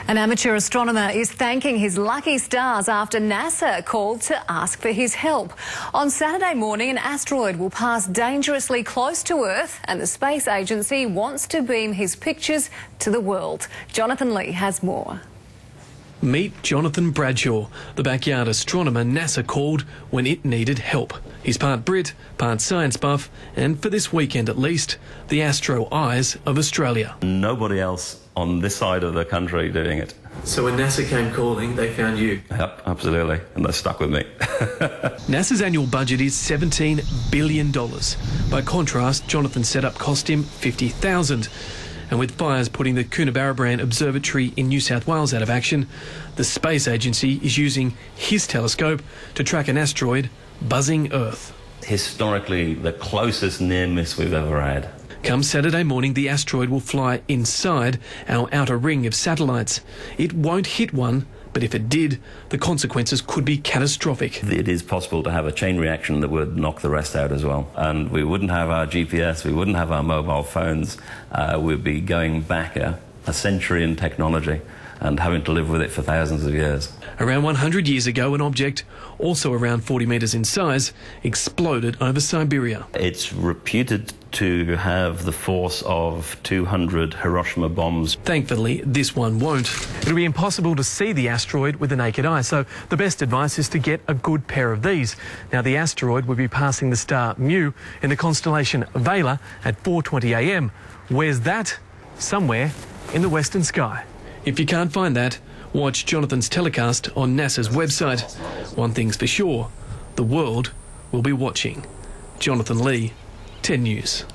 An amateur astronomer is thanking his lucky stars after NASA called to ask for his help. On Saturday morning, an asteroid will pass dangerously close to Earth and the space agency wants to beam his pictures to the world. Jonathan Lee has more. Meet Jonathan Bradshaw, the backyard astronomer NASA called when it needed help. He's part Brit, part science buff, and for this weekend at least, the astro eyes of Australia. Nobody else on this side of the country doing it. So when NASA came calling, they found you? Yep, absolutely, and they're stuck with me. NASA's annual budget is $17 billion. By contrast, Jonathan's setup cost him $50,000. And with fires putting the Coonabarabran Observatory in New South Wales out of action, the space agency is using his telescope to track an asteroid buzzing Earth. Historically, the closest near miss we've ever had. Come Saturday morning, the asteroid will fly inside our outer ring of satellites. It won't hit one, but if it did, the consequences could be catastrophic. It is possible to have a chain reaction that would knock the rest out as well. And we wouldn't have our GPS, we wouldn't have our mobile phones. We'd be going back a century in technology and having to live with it for thousands of years. Around 100 years ago, an object, also around 40 metres in size, exploded over Siberia. It's reputed to have the force of 200 Hiroshima bombs. Thankfully, this one won't. It'll be impossible to see the asteroid with the naked eye, so the best advice is to get a good pair of these. Now, the asteroid will be passing the star Mu in the constellation Vela at 4:20 a.m. Where's that? Somewhere in the western sky. If you can't find that, watch Jonathan's telecast on NASA's website. One thing's for sure, the world will be watching. Jonathan Lee, 10 News.